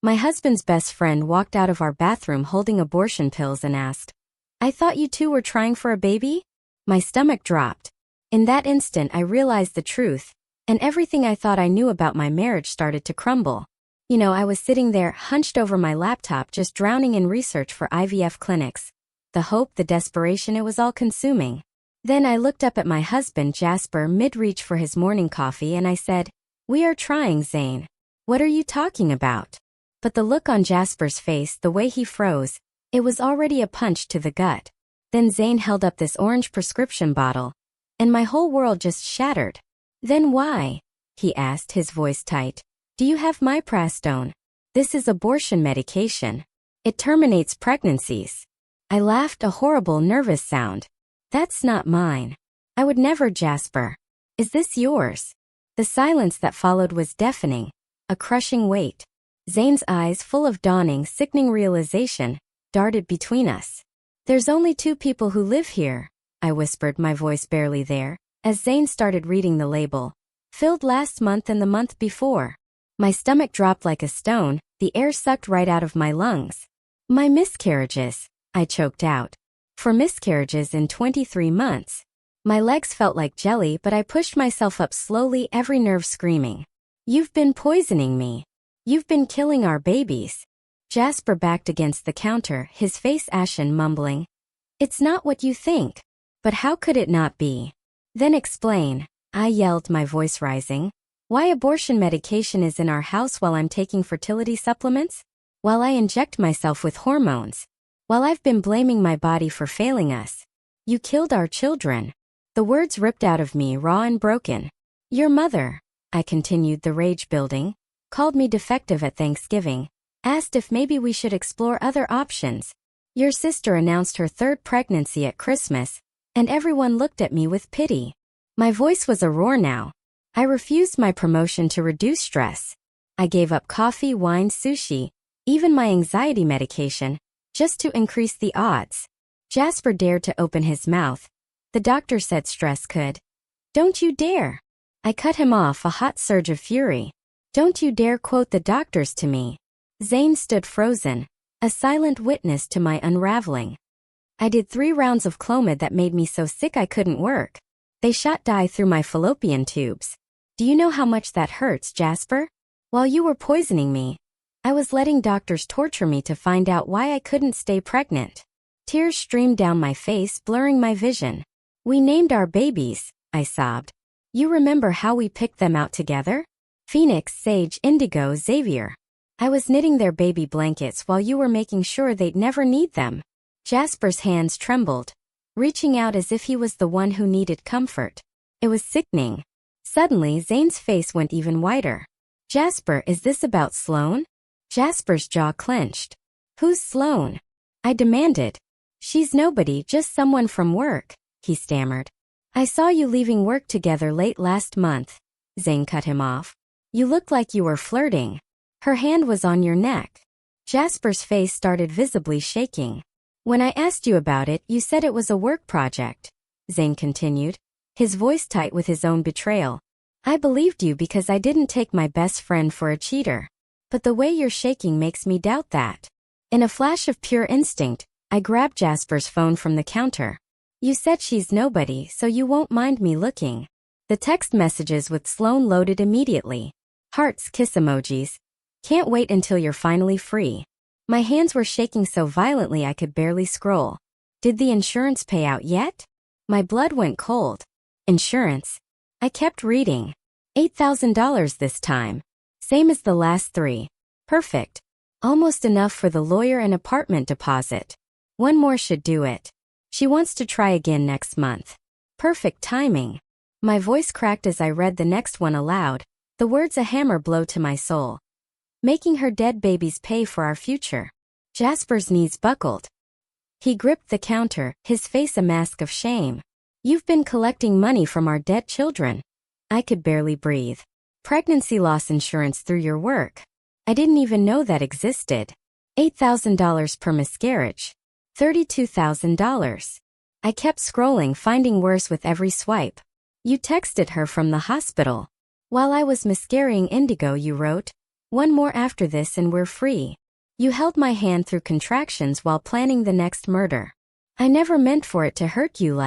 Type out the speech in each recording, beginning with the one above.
My husband's best friend walked out of our bathroom holding abortion pills and asked, "I thought you two were trying for a baby?" My stomach dropped. In that instant I realized the truth, and everything I thought I knew about my marriage started to crumble. I was sitting there, hunched over my laptop, just drowning in research for IVF clinics. The hope, the desperation, it was all consuming. Then I looked up at my husband, Jasper, mid-reach for his morning coffee, and I said, "We are trying, Zane. What are you talking about?" But the look on Jasper's face, the way he froze, it was already a punch to the gut. Then Zane held up this orange prescription bottle, and my whole world just shattered. "Then why?" he asked, his voice tight. "Do you have miprastone? This is abortion medication. It terminates pregnancies." I laughed, a horrible, nervous sound. "That's not mine. I would never, Jasper. Is this yours?" The silence that followed was deafening, a crushing weight. Zane's eyes, full of dawning, sickening realization, darted between us. "There's only 2 people who live here," I whispered, my voice barely there, as Zane started reading the label. "Filled last month and the month before." My stomach dropped like a stone, the air sucked right out of my lungs. "My miscarriages," I choked out. "For miscarriages in 23 months. My legs felt like jelly, but I pushed myself up slowly, every nerve screaming. "You've been poisoning me. You've been killing our babies." Jasper backed against the counter, his face ashen, mumbling, "It's not what you think." "But how could it not be?" "Then explain," I yelled, my voice rising. "Why abortion medication is in our house while I'm taking fertility supplements? While I inject myself with hormones? While I've been blaming my body for failing us? You killed our children." The words ripped out of me, raw and broken. "Your mother," I continued, the rage building, "called me defective at Thanksgiving, asked if maybe we should explore other options. Your sister announced her 3rd pregnancy at Christmas, and everyone looked at me with pity." My voice was a roar now. I refused my promotion to reduce stress. I gave up coffee, wine, sushi, even my anxiety medication, just to increase the odds. Jasper dared to open his mouth. "The doctor said stress could." "Don't you dare!" I cut him off, a hot surge of fury. "Don't you dare quote the doctors to me." Zane stood frozen, a silent witness to my unraveling. I did 3 rounds of Clomid that made me so sick I couldn't work. They shot dye through my fallopian tubes. "Do you know how much that hurts, Jasper? While you were poisoning me, I was letting doctors torture me to find out why I couldn't stay pregnant." Tears streamed down my face, blurring my vision. "We named our babies," I sobbed. "You remember how we picked them out together? Phoenix, Sage, Indigo, Xavier. I was knitting their baby blankets while you were making sure they'd never need them." Jasper's hands trembled, reaching out as if he was the one who needed comfort. It was sickening. Suddenly, Zane's face went even whiter. "Jasper, is this about Sloane?" Jasper's jaw clenched. "Who's Sloane?" I demanded. "She's nobody, just someone from work," he stammered. "I saw you leaving work together late last month." Zane cut him off. "You looked like you were flirting. Her hand was on your neck." Jasper's face started visibly shaking. "When I asked you about it, you said it was a work project," Zane continued, his voice tight with his own betrayal. "I believed you because I didn't take my best friend for a cheater. But the way you're shaking makes me doubt that." In a flash of pure instinct, I grabbed Jasper's phone from the counter. "You said she's nobody, so you won't mind me looking." The text messages with Sloane loaded immediately. Hearts, kiss emojis. "Can't wait until you're finally free." My hands were shaking so violently I could barely scroll. "Did the insurance pay out yet?" My blood went cold. Insurance. I kept reading. $8,000 this time. Same as the last 3. Perfect. Almost enough for the lawyer and apartment deposit. One more should do it. She wants to try again next month. Perfect timing. My voice cracked as I read the next one aloud, the words a hammer blow to my soul. "Making her dead babies pay for our future." Jasper's knees buckled. He gripped the counter, his face a mask of shame. "You've been collecting money from our dead children." I could barely breathe. "Pregnancy loss insurance through your work. I didn't even know that existed. $8,000 per miscarriage. $32,000. I kept scrolling, finding worse with every swipe. "You texted her from the hospital. While I was miscarrying Indigo," you wrote. One more after this and we're free. You held my hand through contractions while planning the next murder. I never meant for it to hurt you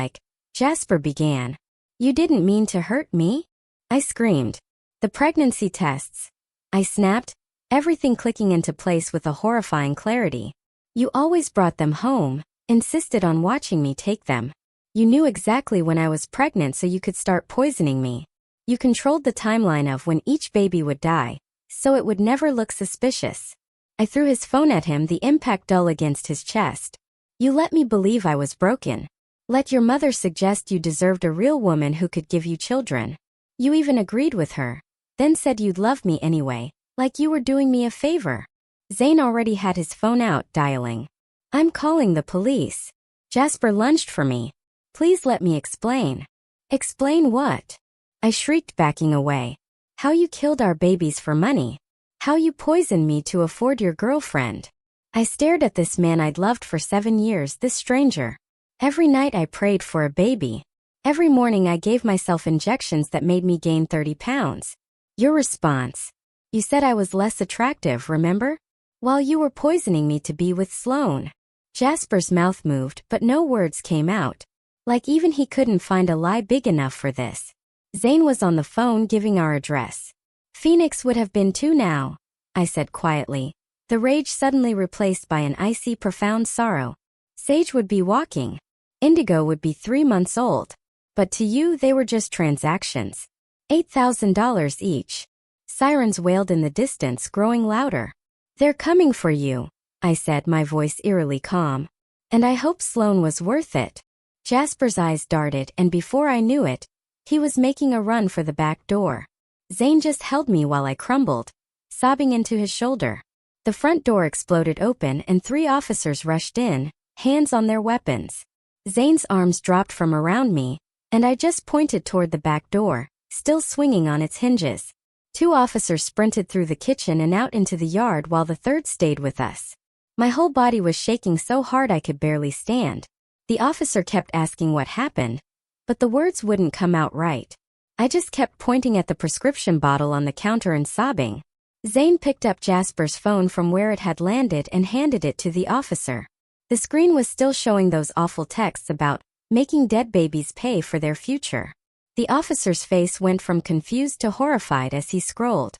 Jasper began. You didn't mean to hurt me? I screamed. The pregnancy tests. I snapped, everything clicking into place with a horrifying clarity. You always brought them home, insisted on watching me take them. You knew exactly when I was pregnant so you could start poisoning me. You controlled the timeline of when each baby would die, so it would never look suspicious. I threw his phone at him, the impact dull against his chest. You let me believe I was broken. Let your mother suggest you deserved a real woman who could give you children. You even agreed with her, then said you'd love me anyway, like you were doing me a favor. Zane already had his phone out, dialing. I'm calling the police. Jasper lunged for me. Please let me explain. Explain what? I shrieked, backing away. How you killed our babies for money. How you poisoned me to afford your girlfriend. I stared at this man I'd loved for 7 years, this stranger. Every night I prayed for a baby. Every morning I gave myself injections that made me gain 30 pounds. Your response? You said I was less attractive, remember? While you were poisoning me to be with Sloane. Jasper's mouth moved, but no words came out. Like even he couldn't find a lie big enough for this. Zane was on the phone giving our address. Phoenix would have been too now, I said quietly, the rage suddenly replaced by an icy, profound sorrow. Sage would be walking. Indigo would be 3 months old. But to you they were just transactions. $8,000 each. Sirens wailed in the distance, growing louder. They're coming for you, I said, my voice eerily calm. And I hope Sloane was worth it. Jasper's eyes darted, and before I knew it, he was making a run for the back door. Zane just held me while I crumbled, sobbing into his shoulder. The front door exploded open and 3 officers rushed in, hands on their weapons. Zane's arms dropped from around me, and I just pointed toward the back door, still swinging on its hinges. 2 officers sprinted through the kitchen and out into the yard while the 3rd stayed with us. My whole body was shaking so hard I could barely stand. The officer kept asking what happened, but the words wouldn't come out right. I just kept pointing at the prescription bottle on the counter and sobbing. Zane picked up Jasper's phone from where it had landed and handed it to the officer. The screen was still showing those awful texts about making dead babies pay for their future. The officer's face went from confused to horrified as he scrolled.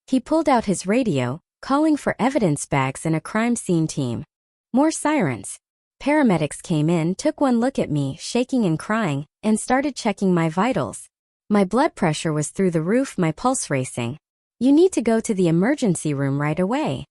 He pulled out his radio, calling for evidence bags and a crime scene team. More sirens. Paramedics came in, took one look at me, shaking and crying, and started checking my vitals. My blood pressure was through the roof, my pulse racing. You need to go to the emergency room right away,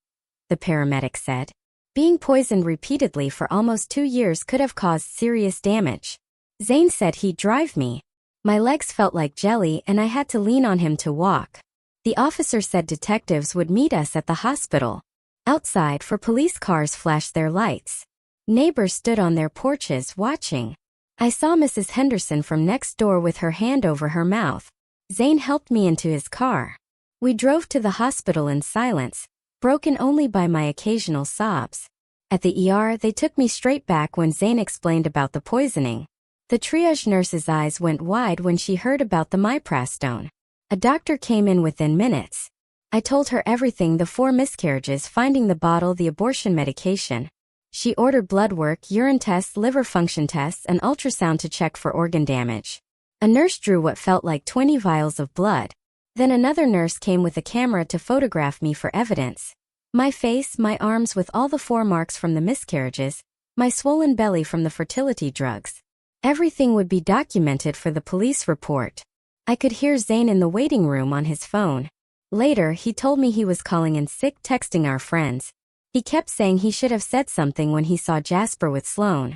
the paramedic said. Being poisoned repeatedly for almost 2 years could have caused serious damage. Zane said he'd drive me. My legs felt like jelly and I had to lean on him to walk. The officer said detectives would meet us at the hospital. Outside, 4 police cars flashed their lights. Neighbors stood on their porches watching. I saw Mrs. Henderson from next door with her hand over her mouth. Zane helped me into his car. We drove to the hospital in silence, broken only by my occasional sobs. At the ER, they took me straight back when Zane explained about the poisoning. The triage nurse's eyes went wide when she heard about the miprastone. A doctor came in within minutes. I told her everything, the 4 miscarriages, finding the bottle, the abortion medication. She ordered blood work, urine tests, liver function tests, and ultrasound to check for organ damage. A nurse drew what felt like 20 vials of blood. Then another nurse came with a camera to photograph me for evidence. My face, my arms with all the 4 marks from the miscarriages, my swollen belly from the fertility drugs. Everything would be documented for the police report. I could hear Zane in the waiting room on his phone. Later, he told me he was calling in sick, texting our friends. He kept saying he should have said something when he saw Jasper with Sloane.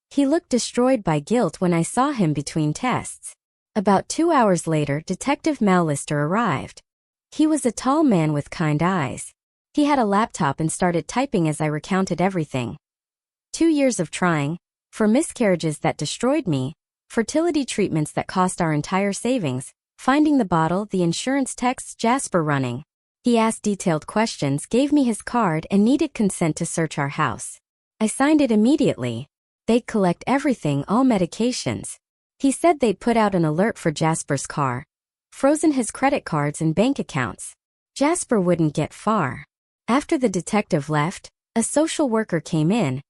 He looked destroyed by guilt when I saw him between tests. About 2 hours later, Detective Mallister arrived. He was a tall man with kind eyes. He had a laptop and started typing as I recounted everything. 2 years of trying, for miscarriages that destroyed me, fertility treatments that cost our entire savings, finding the bottle, the insurance texts, Jasper running. He asked detailed questions, gave me his card, and needed consent to search our house. I signed it immediately. They'd collect everything, all medications. He said they'd put out an alert for Jasper's car, frozen his credit cards and bank accounts. Jasper wouldn't get far. After the detective left, a social worker came in,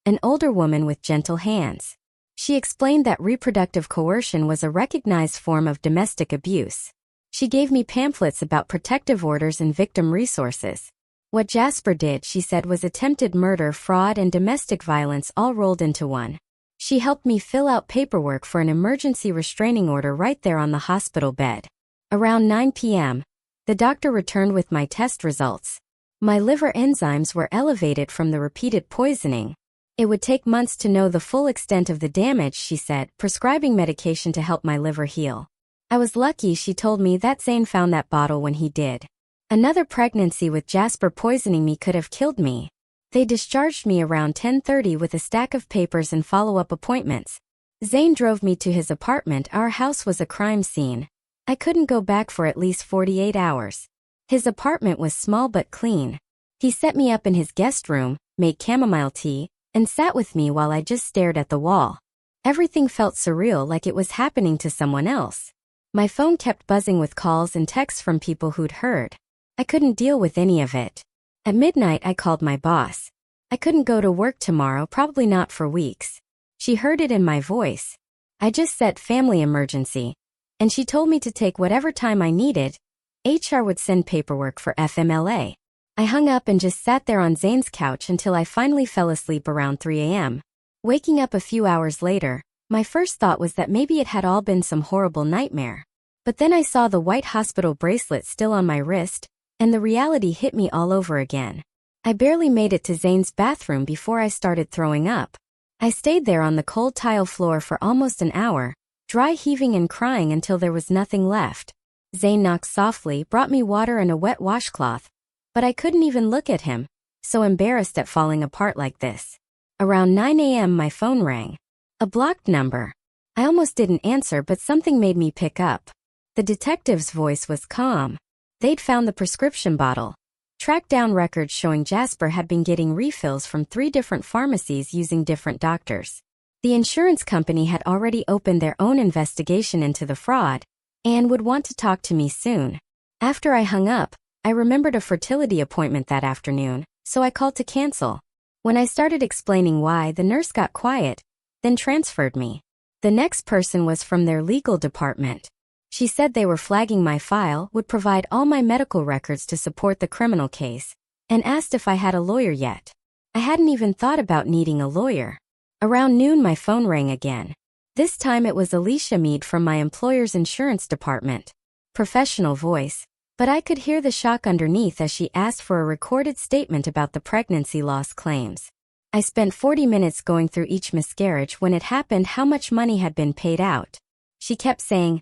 an older woman with gentle hands. She explained that reproductive coercion was a recognized form of domestic abuse. She gave me pamphlets about protective orders and victim resources. What Jasper did, she said, was attempted murder, fraud, and domestic violence all rolled into one. She helped me fill out paperwork for an emergency restraining order right there on the hospital bed. Around 9 p.m., the doctor returned with my test results. My liver enzymes were elevated from the repeated poisoning. It would take months to know the full extent of the damage, she said, prescribing medication to help my liver heal. I was lucky, she told me, that Zane found that bottle when he did. Another pregnancy with Jasper poisoning me could have killed me. They discharged me around 10:30 with a stack of papers and follow-up appointments. Zane drove me to his apartment. Our house was a crime scene. I couldn't go back for at least 48 hours. His apartment was small but clean. He set me up in his guest room, made chamomile tea, and sat with me while I just stared at the wall. Everything felt surreal, like it was happening to someone else. My phone kept buzzing with calls and texts from people who'd heard. I couldn't deal with any of it. At midnight, I called my boss. I couldn't go to work tomorrow, probably not for weeks. She heard it in my voice. I just said family emergency, and she told me to take whatever time I needed. HR would send paperwork for FMLA. I hung up and just sat there on Zane's couch until I finally fell asleep around 3 a.m. Waking up a few hours later, my first thought was that maybe it had all been some horrible nightmare. But then I saw the white hospital bracelet still on my wrist, and the reality hit me all over again. I barely made it to Zane's bathroom before I started throwing up. I stayed there on the cold tile floor for almost an hour, dry heaving and crying until there was nothing left. Zane knocked softly, brought me water and a wet washcloth, but I couldn't even look at him, so embarrassed at falling apart like this. Around 9 a.m. my phone rang. A blocked number. I almost didn't answer, but something made me pick up. The detective's voice was calm. They'd found the prescription bottle, tracked down records showing Jasper had been getting refills from 3 different pharmacies using different doctors. The insurance company had already opened their own investigation into the fraud, and would want to talk to me soon. After I hung up, I remembered a fertility appointment that afternoon, so I called to cancel. When I started explaining why, the nurse got quiet, then transferred me. The next person was from their legal department. She said they were flagging my file, would provide all my medical records to support the criminal case, and asked if I had a lawyer yet. I hadn't even thought about needing a lawyer. Around noon my phone rang again. This time it was Alicia Mead from my employer's insurance department. Professional voice, but I could hear the shock underneath as she asked for a recorded statement about the pregnancy loss claims. I spent 40 minutes going through each miscarriage, when it happened, how much money had been paid out. She kept saying,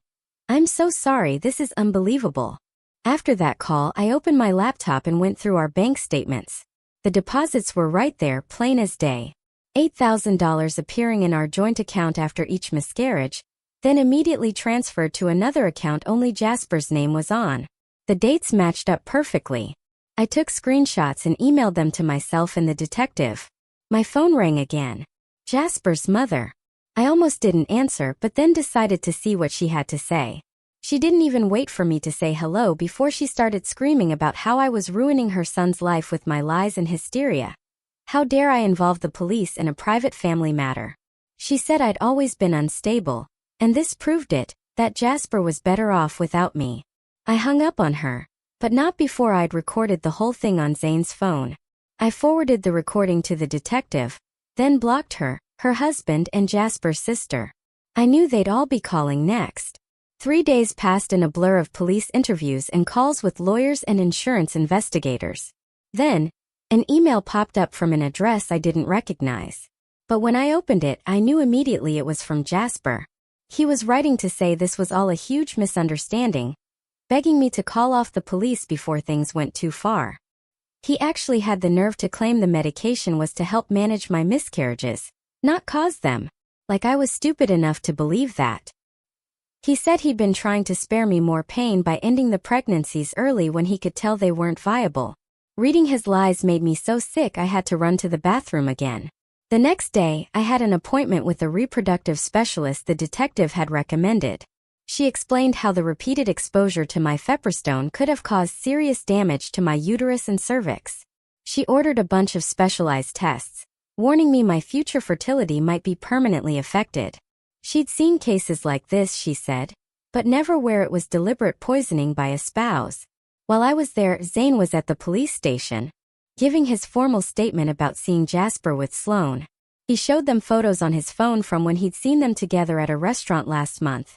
"I'm so sorry, this is unbelievable." After that call, I opened my laptop and went through our bank statements. The deposits were right there, plain as day. $8,000 appearing in our joint account after each miscarriage, then immediately transferred to another account only Jasper's name was on. The dates matched up perfectly. I took screenshots and emailed them to myself and the detective. My phone rang again. Jasper's mother. I almost didn't answer, but then decided to see what she had to say. She didn't even wait for me to say hello before she started screaming about how I was ruining her son's life with my lies and hysteria. How dare I involve the police in a private family matter? She said I'd always been unstable, and this proved it, that Jasper was better off without me. I hung up on her, but not before I'd recorded the whole thing on Zane's phone. I forwarded the recording to the detective, then blocked her husband, and Jasper's sister. I knew they'd all be calling next. 3 days passed in a blur of police interviews and calls with lawyers and insurance investigators. Then, an email popped up from an address I didn't recognize. But when I opened it, I knew immediately it was from Jasper. He was writing to say this was all a huge misunderstanding, begging me to call off the police before things went too far. He actually had the nerve to claim the medication was to help manage my miscarriages, not cause them. Like I was stupid enough to believe that. He said he'd been trying to spare me more pain by ending the pregnancies early when he could tell they weren't viable. Reading his lies made me so sick I had to run to the bathroom again. The next day, I had an appointment with a reproductive specialist the detective had recommended. She explained how the repeated exposure to mifepristone could have caused serious damage to my uterus and cervix. She ordered a bunch of specialized tests, warning me my future fertility might be permanently affected. She'd seen cases like this, she said, but never where it was deliberate poisoning by a spouse. While I was there, Zane was at the police station, giving his formal statement about seeing Jasper with Sloane. He showed them photos on his phone from when he'd seen them together at a restaurant last month.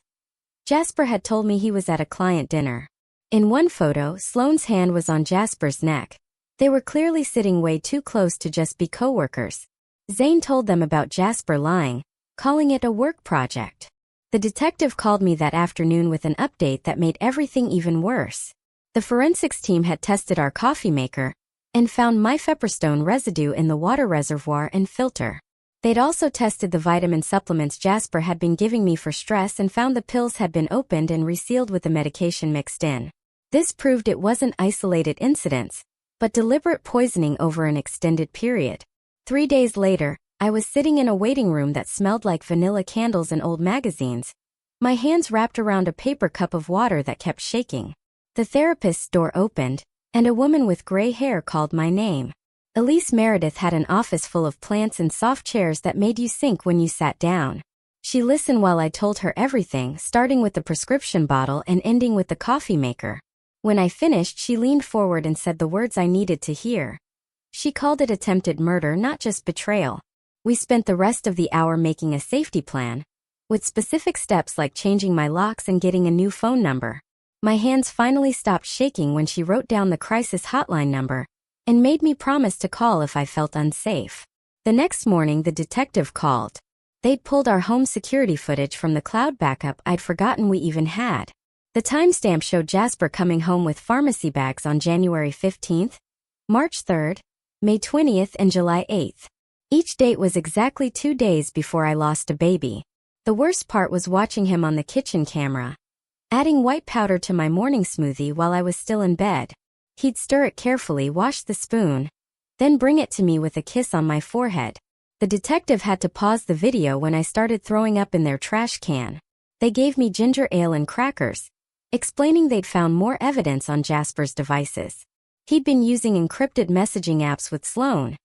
Jasper had told me he was at a client dinner. In one photo, Sloane's hand was on Jasper's neck. They were clearly sitting way too close to just be co-workers. Zane told them about Jasper lying, calling it a work project. The detective called me that afternoon with an update that made everything even worse. The forensics team had tested our coffee maker and found mifepristone residue in the water reservoir and filter. They'd also tested the vitamin supplements Jasper had been giving me for stress and found the pills had been opened and resealed with the medication mixed in. This proved it wasn't isolated incidents, but deliberate poisoning over an extended period. 3 days later, I was sitting in a waiting room that smelled like vanilla candles and old magazines, my hands wrapped around a paper cup of water that kept shaking. The therapist's door opened, and a woman with gray hair called my name. Elise Meredith had an office full of plants and soft chairs that made you sink when you sat down. She listened while I told her everything, starting with the prescription bottle and ending with the coffee maker. When I finished, she leaned forward and said the words I needed to hear. She called it attempted murder, not just betrayal. We spent the rest of the hour making a safety plan, with specific steps like changing my locks and getting a new phone number. My hands finally stopped shaking when she wrote down the crisis hotline number and made me promise to call if I felt unsafe. The next morning, the detective called. They'd pulled our home security footage from the cloud backup I'd forgotten we even had. The timestamp showed Jasper coming home with pharmacy bags on January 15th, March 3rd, May 20th, and July 8th. Each date was exactly 2 days before I lost a baby. The worst part was watching him on the kitchen camera, adding white powder to my morning smoothie while I was still in bed. He'd stir it carefully, wash the spoon, then bring it to me with a kiss on my forehead. The detective had to pause the video when I started throwing up in their trash can. They gave me ginger ale and crackers, explaining they'd found more evidence on Jasper's devices. He'd been using encrypted messaging apps with Sloane,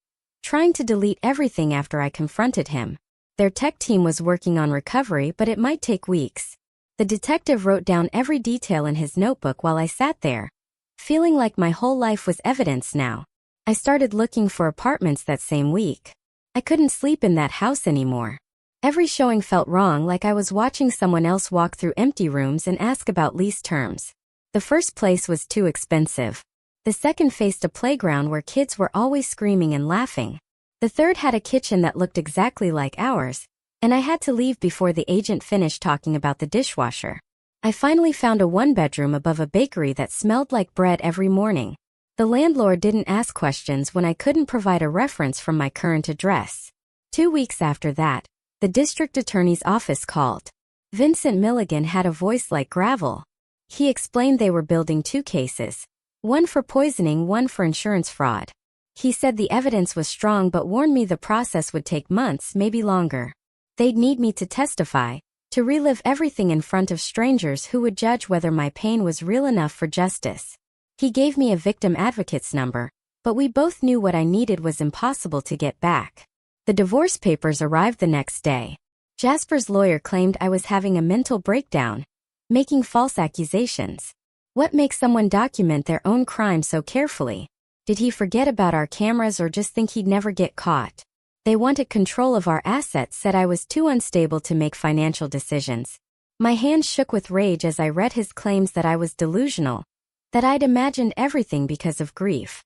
trying to delete everything after I confronted him. Their tech team was working on recovery, but it might take weeks. The detective wrote down every detail in his notebook while I sat there, feeling like my whole life was evidence now. I started looking for apartments that same week. I couldn't sleep in that house anymore. Every showing felt wrong, like I was watching someone else walk through empty rooms and ask about lease terms. The first place was too expensive. The second faced a playground where kids were always screaming and laughing. The third had a kitchen that looked exactly like ours, and I had to leave before the agent finished talking about the dishwasher. I finally found a one-bedroom above a bakery that smelled like bread every morning. The landlord didn't ask questions when I couldn't provide a reference from my current address. 2 weeks after that, the district attorney's office called. Vincent Milligan had a voice like gravel. He explained they were building 2 cases, one for poisoning, one for insurance fraud. He said the evidence was strong but warned me the process would take months, maybe longer. They'd need me to testify, to relive everything in front of strangers who would judge whether my pain was real enough for justice. He gave me a victim advocate's number, but we both knew what I needed was impossible to get back. The divorce papers arrived the next day. Jasper's lawyer claimed I was having a mental breakdown, making false accusations. What makes someone document their own crime so carefully? Did he forget about our cameras or just think he'd never get caught? They wanted control of our assets, said I was too unstable to make financial decisions. My hands shook with rage as I read his claims that I was delusional, that I'd imagined everything because of grief.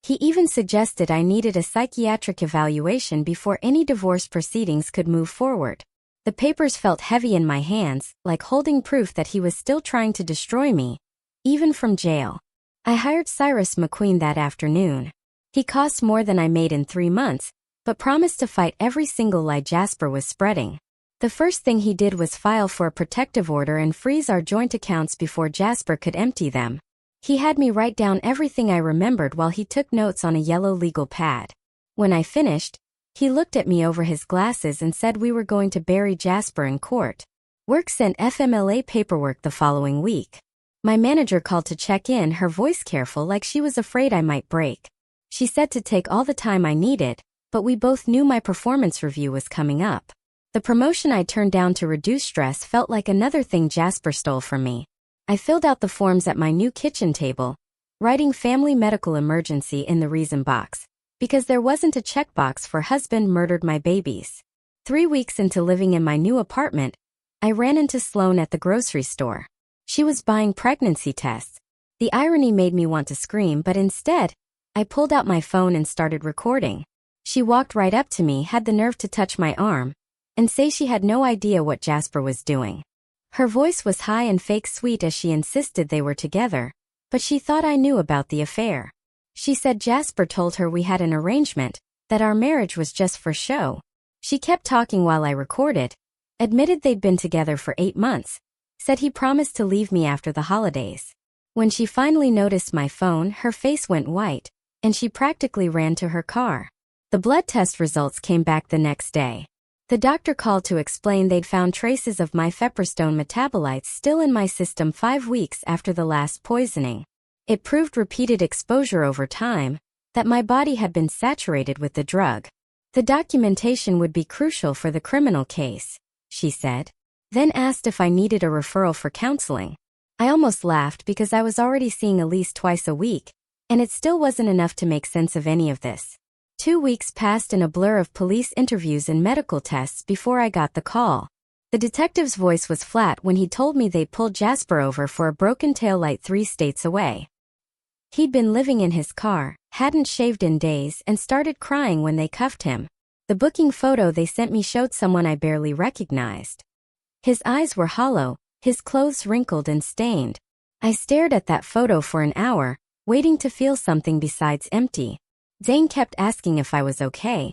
He even suggested I needed a psychiatric evaluation before any divorce proceedings could move forward. The papers felt heavy in my hands, like holding proof that he was still trying to destroy me, even from jail. I hired Cyrus McQueen that afternoon. He cost more than I made in 3 months, but promised to fight every single lie Jasper was spreading. The first thing he did was file for a protective order and freeze our joint accounts before Jasper could empty them. He had me write down everything I remembered while he took notes on a yellow legal pad. When I finished, he looked at me over his glasses and said we were going to bury Jasper in court. Work sent FMLA paperwork the following week. My manager called to check in, her voice careful like she was afraid I might break. She said to take all the time I needed, but we both knew my performance review was coming up. The promotion I turned down to reduce stress felt like another thing Jasper stole from me. I filled out the forms at my new kitchen table, writing family medical emergency in the reason box, because there wasn't a checkbox for husband murdered my babies. 3 weeks into living in my new apartment, I ran into Sloane at the grocery store. She was buying pregnancy tests. The irony made me want to scream, but instead, I pulled out my phone and started recording. She walked right up to me, had the nerve to touch my arm, and say she had no idea what Jasper was doing. Her voice was high and fake sweet as she insisted they were together, but she thought I knew about the affair. She said Jasper told her we had an arrangement, that our marriage was just for show. She kept talking while I recorded, admitted they'd been together for 8 months, said he promised to leave me after the holidays. When she finally noticed my phone, her face went white, and she practically ran to her car. The blood test results came back the next day. The doctor called to explain they'd found traces of my mifepristone metabolites still in my system 5 weeks after the last poisoning. It proved repeated exposure over time, that my body had been saturated with the drug. The documentation would be crucial for the criminal case, she said. Then asked if I needed a referral for counseling. I almost laughed because I was already seeing Elise twice a week, and it still wasn't enough to make sense of any of this. 2 weeks passed in a blur of police interviews and medical tests before I got the call. The detective's voice was flat when he told me they pulled Jasper over for a broken taillight 3 states away. He'd been living in his car, hadn't shaved in days, and started crying when they cuffed him. The booking photo they sent me showed someone I barely recognized. His eyes were hollow, his clothes wrinkled and stained. I stared at that photo for an hour, waiting to feel something besides empty. Zane kept asking if I was okay,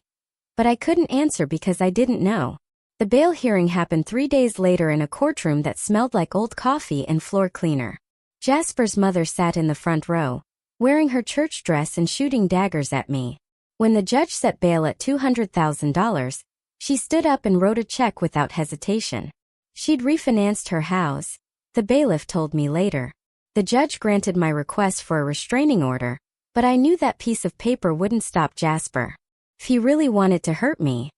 but I couldn't answer because I didn't know. The bail hearing happened 3 days later in a courtroom that smelled like old coffee and floor cleaner. Jasper's mother sat in the front row, wearing her church dress and shooting daggers at me. When the judge set bail at $200,000, she stood up and wrote a check without hesitation. She'd refinanced her house, the bailiff told me later. The judge granted my request for a restraining order, but I knew that piece of paper wouldn't stop Jasper. If he really wanted to hurt me.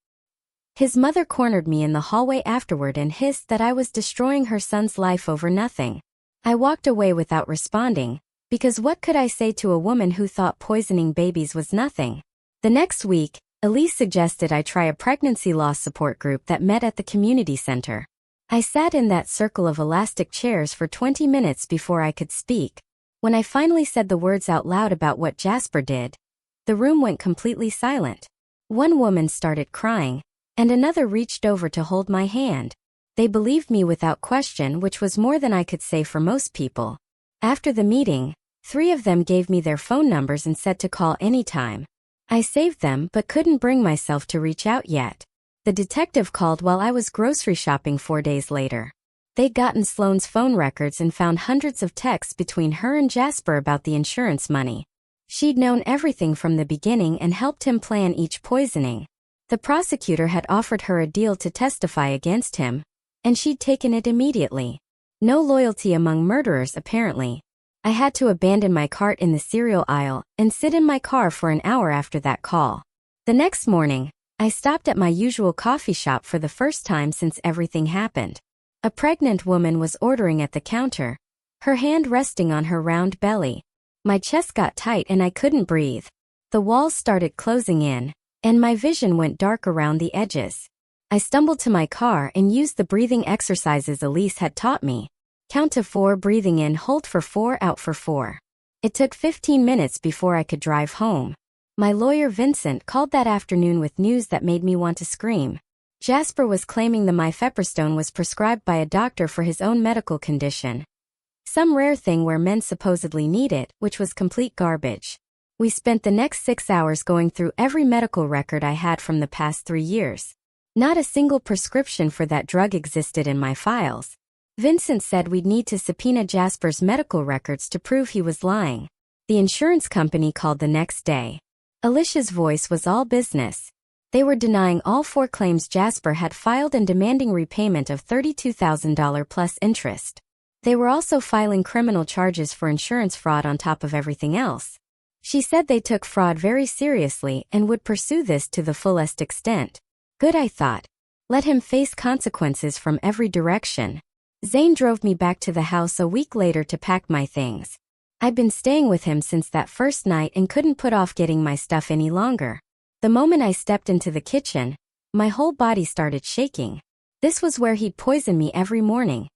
His mother cornered me in the hallway afterward and hissed that I was destroying her son's life over nothing. I walked away without responding, because what could I say to a woman who thought poisoning babies was nothing? The next week, Elise suggested I try a pregnancy loss support group that met at the community center. I sat in that circle of elastic chairs for 20 minutes before I could speak. When I finally said the words out loud about what Jasper did, the room went completely silent. One woman started crying, and another reached over to hold my hand. They believed me without question, which was more than I could say for most people. After the meeting, 3 of them gave me their phone numbers and said to call anytime. I saved them but couldn't bring myself to reach out yet. The detective called while I was grocery shopping 4 days later. They'd gotten Sloane's phone records and found hundreds of texts between her and Jasper about the insurance money. She'd known everything from the beginning and helped him plan each poisoning. The prosecutor had offered her a deal to testify against him, and she'd taken it immediately. No loyalty among murderers apparently. I had to abandon my cart in the cereal aisle and sit in my car for an hour after that call. The next morning, I stopped at my usual coffee shop for the first time since everything happened. A pregnant woman was ordering at the counter, her hand resting on her round belly. My chest got tight and I couldn't breathe. The walls started closing in, and my vision went dark around the edges. I stumbled to my car and used the breathing exercises Elise had taught me. Count to 4, breathing in, hold for 4, out for 4. It took 15 minutes before I could drive home. My lawyer Vincent called that afternoon with news that made me want to scream. Jasper was claiming the mifepristone was prescribed by a doctor for his own medical condition. Some rare thing where men supposedly need it, which was complete garbage. We spent the next 6 hours going through every medical record I had from the past 3 years. Not a single prescription for that drug existed in my files. Vincent said we'd need to subpoena Jasper's medical records to prove he was lying. The insurance company called the next day. Alicia's voice was all business. They were denying all 4 claims Jasper had filed and demanding repayment of $32,000 plus interest. They were also filing criminal charges for insurance fraud on top of everything else. She said they took fraud very seriously and would pursue this to the fullest extent. Good, I thought. Let him face consequences from every direction. Zane drove me back to the house a week later to pack my things. I'd been staying with him since that first night and couldn't put off getting my stuff any longer. The moment I stepped into the kitchen, my whole body started shaking. This was where he'd poison me every morning,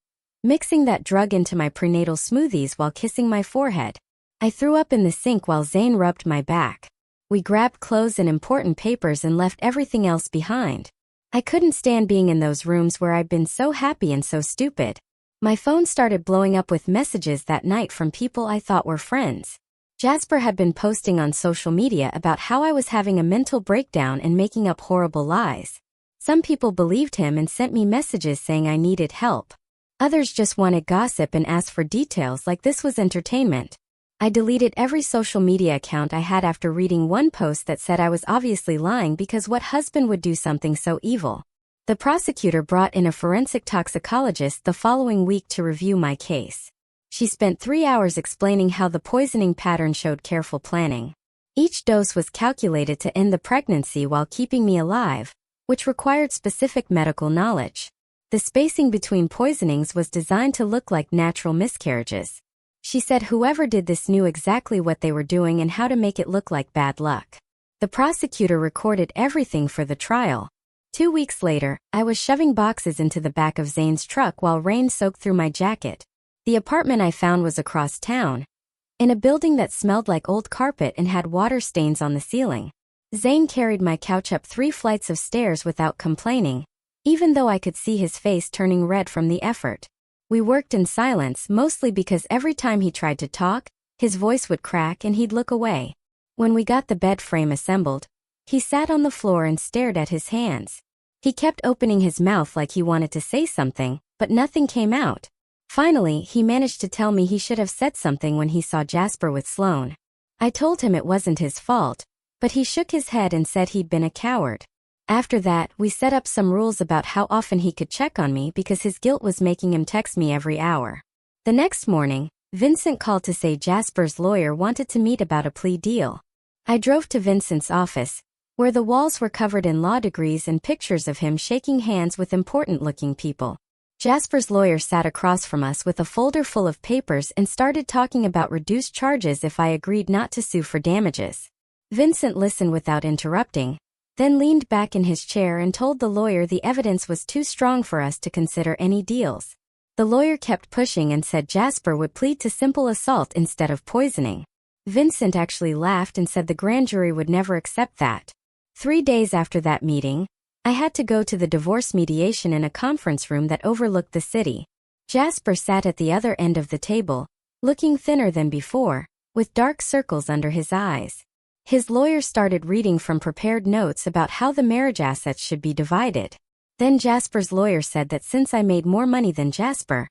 mixing that drug into my prenatal smoothies while kissing my forehead. I threw up in the sink while Zane rubbed my back. We grabbed clothes and important papers and left everything else behind. I couldn't stand being in those rooms where I'd been so happy and so stupid. My phone started blowing up with messages that night from people I thought were friends. Jasper had been posting on social media about how I was having a mental breakdown and making up horrible lies. Some people believed him and sent me messages saying I needed help. Others just wanted gossip and asked for details like this was entertainment. I deleted every social media account I had after reading one post that said I was obviously lying because what husband would do something so evil? The prosecutor brought in a forensic toxicologist the following week to review my case. She spent 3 hours explaining how the poisoning pattern showed careful planning. Each dose was calculated to end the pregnancy while keeping me alive, which required specific medical knowledge. The spacing between poisonings was designed to look like natural miscarriages. She said whoever did this knew exactly what they were doing and how to make it look like bad luck. The prosecutor recorded everything for the trial. 2 weeks later, I was shoving boxes into the back of Zane's truck while rain soaked through my jacket. The apartment I found was across town, in a building that smelled like old carpet and had water stains on the ceiling. Zane carried my couch up 3 flights of stairs without complaining, even though I could see his face turning red from the effort. We worked in silence, mostly because every time he tried to talk, his voice would crack and he'd look away. When we got the bed frame assembled, he sat on the floor and stared at his hands. He kept opening his mouth like he wanted to say something, but nothing came out. Finally, he managed to tell me he should have said something when he saw Jasper with Sloane. I told him it wasn't his fault, but he shook his head and said he'd been a coward. After that, we set up some rules about how often he could check on me because his guilt was making him text me every hour. The next morning, Vincent called to say Jasper's lawyer wanted to meet about a plea deal. I drove to Vincent's office, where the walls were covered in law degrees and pictures of him shaking hands with important-looking people. Jasper's lawyer sat across from us with a folder full of papers and started talking about reduced charges if I agreed not to sue for damages. Vincent listened without interrupting, then leaned back in his chair and told the lawyer the evidence was too strong for us to consider any deals. The lawyer kept pushing and said Jasper would plead to simple assault instead of poisoning. Vincent actually laughed and said the grand jury would never accept that. 3 days after that meeting, I had to go to the divorce mediation in a conference room that overlooked the city. Jasper sat at the other end of the table, looking thinner than before, with dark circles under his eyes. His lawyer started reading from prepared notes about how the marriage assets should be divided. Then Jasper's lawyer said that since I made more money than Jasper,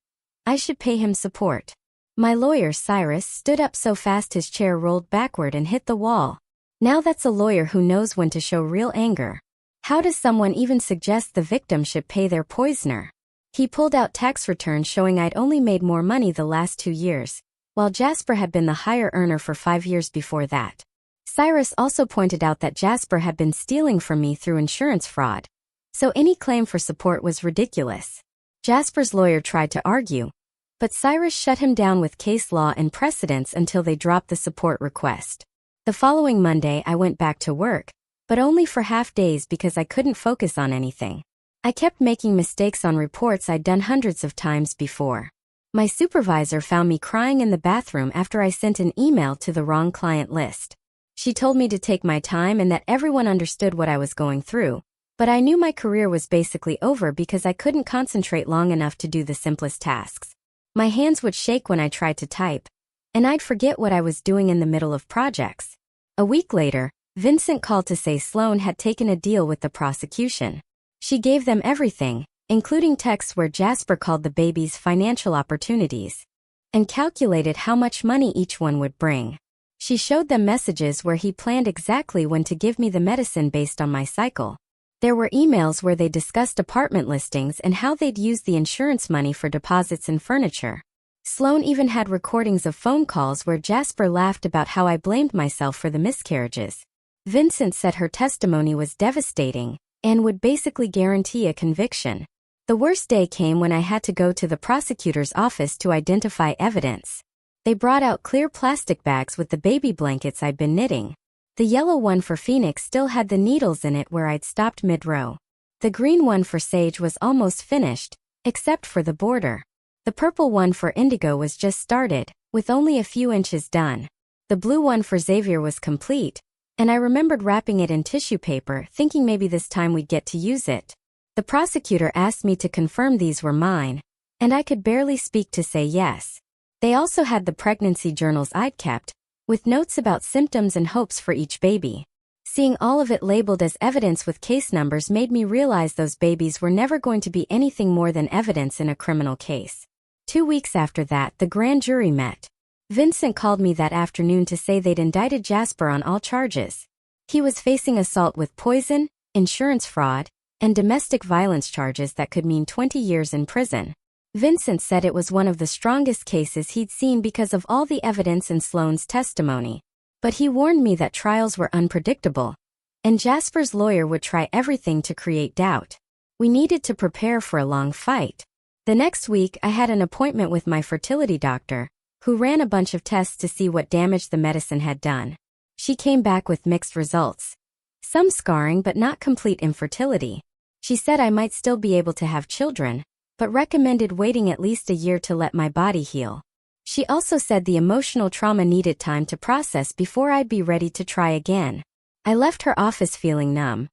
I should pay him support. My lawyer, Cyrus, stood up so fast his chair rolled backward and hit the wall. Now that's a lawyer who knows when to show real anger. How does someone even suggest the victim should pay their poisoner? He pulled out tax returns showing I'd only made more money the last 2 years, while Jasper had been the higher earner for 5 years before that. Cyrus also pointed out that Jasper had been stealing from me through insurance fraud, so any claim for support was ridiculous. Jasper's lawyer tried to argue, but Cyrus shut him down with case law and precedents until they dropped the support request. The following Monday I went back to work, but only for half days because I couldn't focus on anything. I kept making mistakes on reports I'd done hundreds of times before. My supervisor found me crying in the bathroom after I sent an email to the wrong client list. She told me to take my time and that everyone understood what I was going through, but I knew my career was basically over because I couldn't concentrate long enough to do the simplest tasks. My hands would shake when I tried to type, and I'd forget what I was doing in the middle of projects. A week later, Vincent called to say Sloane had taken a deal with the prosecution. She gave them everything, including texts where Jasper called the babies financial opportunities, and calculated how much money each one would bring. She showed them messages where he planned exactly when to give me the medicine based on my cycle. There were emails where they discussed apartment listings and how they'd use the insurance money for deposits and furniture. Sloane even had recordings of phone calls where Jasper laughed about how I blamed myself for the miscarriages. Vincent said her testimony was devastating and would basically guarantee a conviction. The worst day came when I had to go to the prosecutor's office to identify evidence. They brought out clear plastic bags with the baby blankets I'd been knitting. The yellow one for Phoenix still had the needles in it where I'd stopped mid-row. The green one for Sage was almost finished, except for the border. The purple one for Indigo was just started, with only a few inches done. The blue one for Xavier was complete, and I remembered wrapping it in tissue paper, thinking maybe this time we'd get to use it. The prosecutor asked me to confirm these were mine, and I could barely speak to say yes. They also had the pregnancy journals I'd kept, with notes about symptoms and hopes for each baby. Seeing all of it labeled as evidence with case numbers made me realize those babies were never going to be anything more than evidence in a criminal case. 2 weeks after that, the grand jury met. Vincent called me that afternoon to say they'd indicted Jasper on all charges. He was facing assault with poison, insurance fraud, and domestic violence charges that could mean 20 years in prison. Vincent said it was one of the strongest cases he'd seen because of all the evidence in Sloane's testimony. But he warned me that trials were unpredictable, and Jasper's lawyer would try everything to create doubt. We needed to prepare for a long fight. The next week, I had an appointment with my fertility doctor, who ran a bunch of tests to see what damage the medicine had done. She came back with mixed results. Some scarring but not complete infertility. She said I might still be able to have children, but recommended waiting at least a year to let my body heal. She also said the emotional trauma needed time to process before I'd be ready to try again. I left her office feeling numb,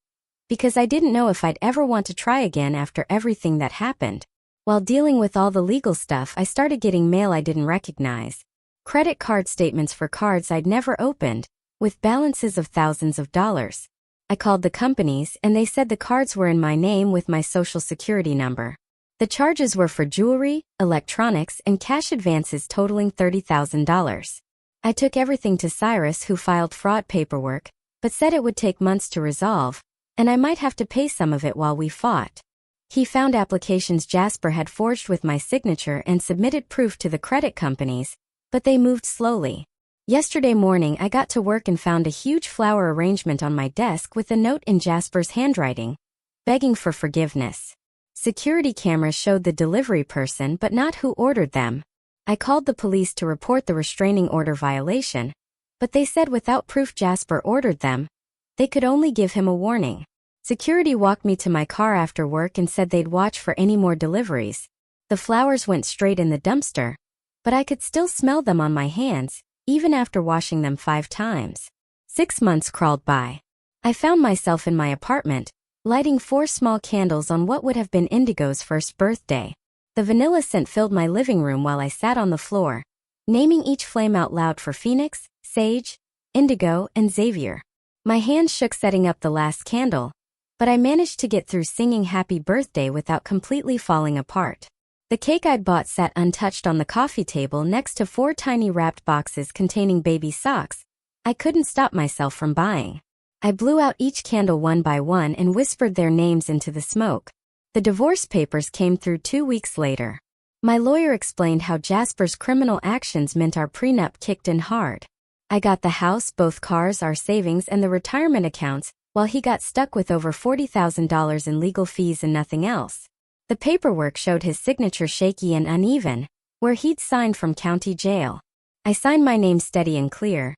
because I didn't know if I'd ever want to try again after everything that happened. While dealing with all the legal stuff, I started getting mail I didn't recognize. Credit card statements for cards I'd never opened, with balances of thousands of dollars. I called the companies and they said the cards were in my name with my social security number. The charges were for jewelry, electronics, and cash advances totaling $30,000. I took everything to Cyrus, who filed fraud paperwork, but said it would take months to resolve, and I might have to pay some of it while we fought. He found applications Jasper had forged with my signature and submitted proof to the credit companies, but they moved slowly. Yesterday morning I got to work and found a huge flower arrangement on my desk with a note in Jasper's handwriting, begging for forgiveness. Security cameras showed the delivery person but not who ordered them. I called the police to report the restraining order violation, but they said without proof Jasper ordered them, they could only give him a warning. Security walked me to my car after work and said they'd watch for any more deliveries. The flowers went straight in the dumpster, but I could still smell them on my hands, even after washing them 5 times. 6 months crawled by. I found myself in my apartment, lighting 4 small candles on what would have been Indigo's first birthday. The vanilla scent filled my living room while I sat on the floor, naming each flame out loud for Phoenix, Sage, Indigo, and Xavier. My hands shook setting up the last candle, but I managed to get through singing Happy Birthday without completely falling apart. The cake I'd bought sat untouched on the coffee table next to 4 tiny wrapped boxes containing baby socks I couldn't stop myself from buying. I blew out each candle one by one and whispered their names into the smoke. The divorce papers came through 2 weeks later. My lawyer explained how Jasper's criminal actions meant our prenup kicked in hard. I got the house, both cars, our savings, and the retirement accounts, while he got stuck with over $40,000 in legal fees and nothing else. The paperwork showed his signature shaky and uneven, where he'd signed from county jail. I signed my name steady and clear,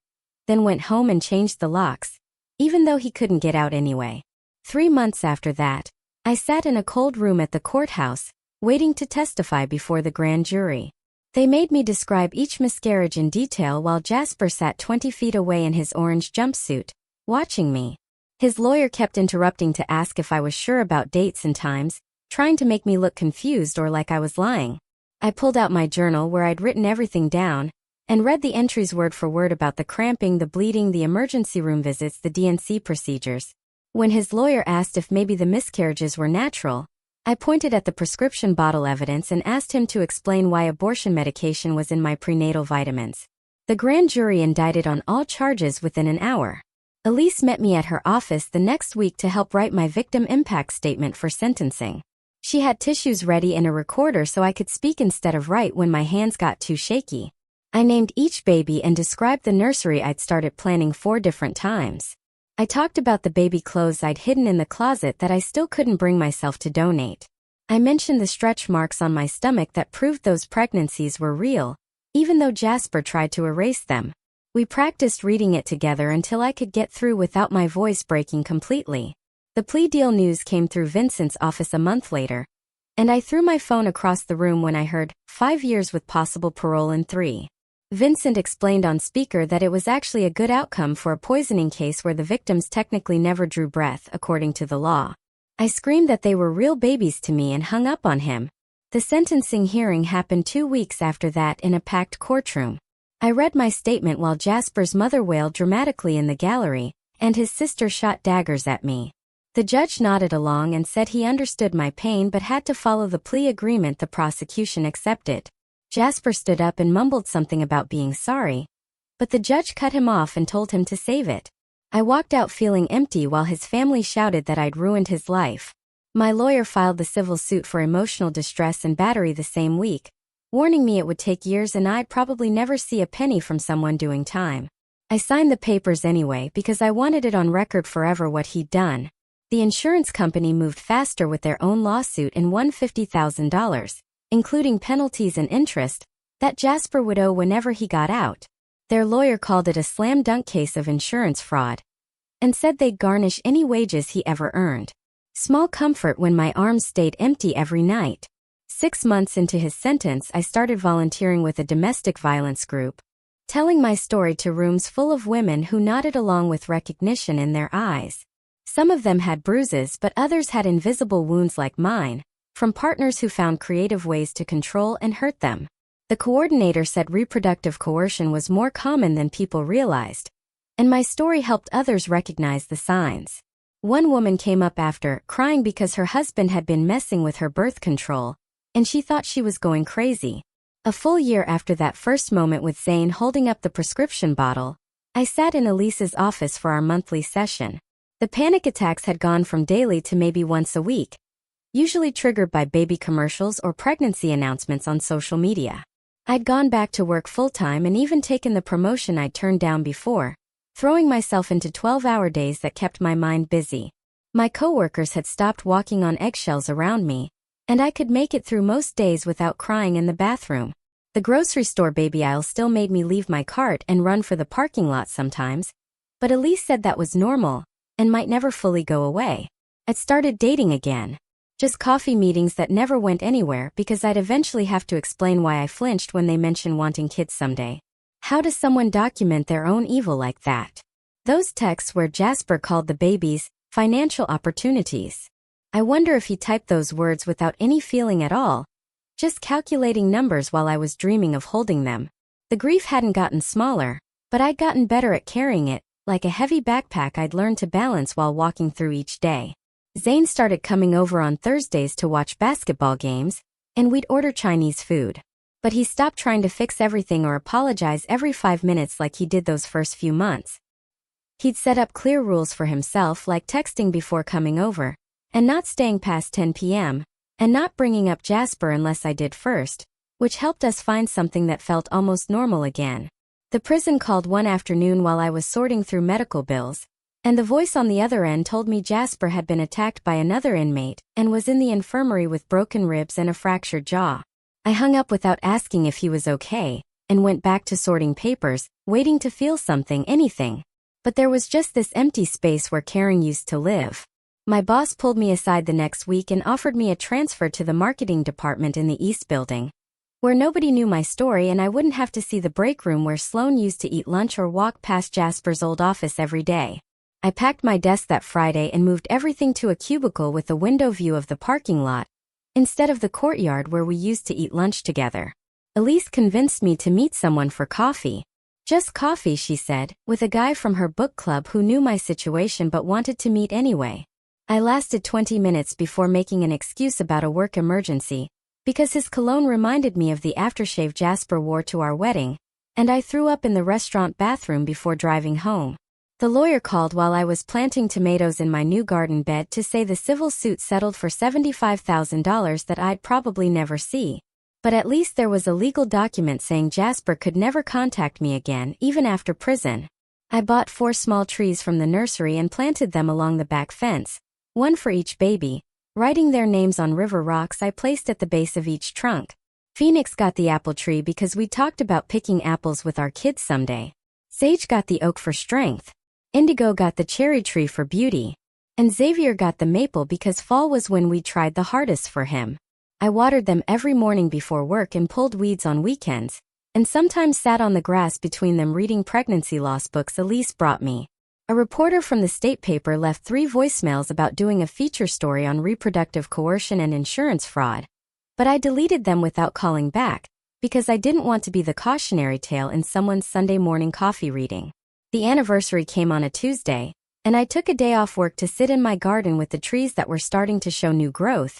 then went home and changed the locks, even though he couldn't get out anyway. 3 months after that, I sat in a cold room at the courthouse, waiting to testify before the grand jury. They made me describe each miscarriage in detail while Jasper sat 20 feet away in his orange jumpsuit, watching me. His lawyer kept interrupting to ask if I was sure about dates and times, trying to make me look confused or like I was lying. I pulled out my journal where I'd written everything down, and read the entries word for word about the cramping, the bleeding, the emergency room visits, the DNC procedures. When his lawyer asked if maybe the miscarriages were natural, I pointed at the prescription bottle evidence and asked him to explain why abortion medication was in my prenatal vitamins. The grand jury indicted on all charges within an hour. Elise met me at her office the next week to help write my victim impact statement for sentencing. She had tissues ready and a recorder so I could speak instead of write when my hands got too shaky. I named each baby and described the nursery I'd started planning 4 different times. I talked about the baby clothes I'd hidden in the closet that I still couldn't bring myself to donate. I mentioned the stretch marks on my stomach that proved those pregnancies were real, even though Jasper tried to erase them. We practiced reading it together until I could get through without my voice breaking completely. The plea deal news came through Vincent's office a month later, and I threw my phone across the room when I heard 5 years with possible parole in 3. Vincent explained on speaker that it was actually a good outcome for a poisoning case where the victims technically never drew breath according to the law. I screamed that they were real babies to me and hung up on him. The sentencing hearing happened 2 weeks after that in a packed courtroom. I read my statement while Jasper's mother wailed dramatically in the gallery, and his sister shot daggers at me. The judge nodded along and said he understood my pain but had to follow the plea agreement the prosecution accepted. Jasper stood up and mumbled something about being sorry, but the judge cut him off and told him to save it. I walked out feeling empty while his family shouted that I'd ruined his life. My lawyer filed the civil suit for emotional distress and battery the same week, warning me it would take years and I'd probably never see a penny from someone doing time. I signed the papers anyway because I wanted it on record forever what he'd done. The insurance company moved faster with their own lawsuit and won $50,000. Including penalties and interest, that Jasper would owe whenever he got out. Their lawyer called it a slam dunk case of insurance fraud, and said they'd garnish any wages he ever earned. Small comfort when my arms stayed empty every night. 6 months into his sentence, I started volunteering with a domestic violence group, telling my story to rooms full of women who nodded along with recognition in their eyes. Some of them had bruises, but others had invisible wounds like mine, from partners who found creative ways to control and hurt them. The coordinator said reproductive coercion was more common than people realized, and my story helped others recognize the signs. One woman came up after, crying because her husband had been messing with her birth control, and she thought she was going crazy. A full year after that first moment with Zane holding up the prescription bottle, I sat in Elise's office for our monthly session. The panic attacks had gone from daily to maybe once a week, usually triggered by baby commercials or pregnancy announcements on social media. I'd gone back to work full-time and even taken the promotion I'd turned down before, throwing myself into 12-hour days that kept my mind busy. My coworkers had stopped walking on eggshells around me, and I could make it through most days without crying in the bathroom. The grocery store baby aisle still made me leave my cart and run for the parking lot sometimes, but Elise said that was normal and might never fully go away. I'd started dating again. Just coffee meetings that never went anywhere because I'd eventually have to explain why I flinched when they mentioned wanting kids someday. How does someone document their own evil like that? Those texts where Jasper called the babies financial opportunities. I wonder if he typed those words without any feeling at all, just calculating numbers while I was dreaming of holding them. The grief hadn't gotten smaller, but I'd gotten better at carrying it, like a heavy backpack I'd learned to balance while walking through each day. Zane started coming over on Thursdays to watch basketball games, and we'd order Chinese food. But he stopped trying to fix everything or apologize every 5 minutes like he did those first few months. He'd set up clear rules for himself, like texting before coming over, and not staying past 10 p.m., and not bringing up Jasper unless I did first, which helped us find something that felt almost normal again. The prison called one afternoon while I was sorting through medical bills, and the voice on the other end told me Jasper had been attacked by another inmate and was in the infirmary with broken ribs and a fractured jaw. I hung up without asking if he was okay, and went back to sorting papers, waiting to feel something, anything. But there was just this empty space where caring used to live. My boss pulled me aside the next week and offered me a transfer to the marketing department in the East Building, where nobody knew my story and I wouldn't have to see the break room where Sloan used to eat lunch or walk past Jasper's old office every day. I packed my desk that Friday and moved everything to a cubicle with a window view of the parking lot, instead of the courtyard where we used to eat lunch together. Elise convinced me to meet someone for coffee. Just coffee, she said, with a guy from her book club who knew my situation but wanted to meet anyway. I lasted 20 minutes before making an excuse about a work emergency, because his cologne reminded me of the aftershave Jasper wore to our wedding, and I threw up in the restaurant bathroom before driving home. The lawyer called while I was planting tomatoes in my new garden bed to say the civil suit settled for $75,000 that I'd probably never see. But at least there was a legal document saying Jasper could never contact me again, even after prison. I bought 4 small trees from the nursery and planted them along the back fence, one for each baby, writing their names on river rocks I placed at the base of each trunk. Phoenix got the apple tree because we talked about picking apples with our kids someday. Sage got the oak for strength. Indigo got the cherry tree for beauty. And Xavier got the maple because fall was when we tried the hardest for him. I watered them every morning before work and pulled weeds on weekends, and sometimes sat on the grass between them reading pregnancy loss books Elise brought me. A reporter from the state paper left 3 voicemails about doing a feature story on reproductive coercion and insurance fraud, but I deleted them without calling back, because I didn't want to be the cautionary tale in someone's Sunday morning coffee reading. The anniversary came on a Tuesday, and I took a day off work to sit in my garden with the trees that were starting to show new growth,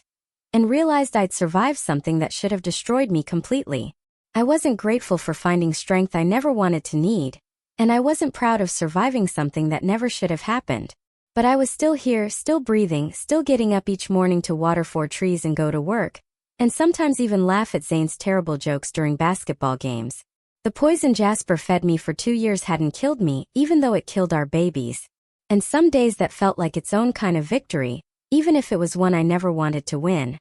and realized I'd survived something that should have destroyed me completely. I wasn't grateful for finding strength I never wanted to need, and I wasn't proud of surviving something that never should have happened. But I was still here, still breathing, still getting up each morning to water 4 trees and go to work, and sometimes even laugh at Zane's terrible jokes during basketball games. The poison Jasper fed me for 2 years hadn't killed me, even though it killed our babies. And some days that felt like its own kind of victory, even if it was one I never wanted to win.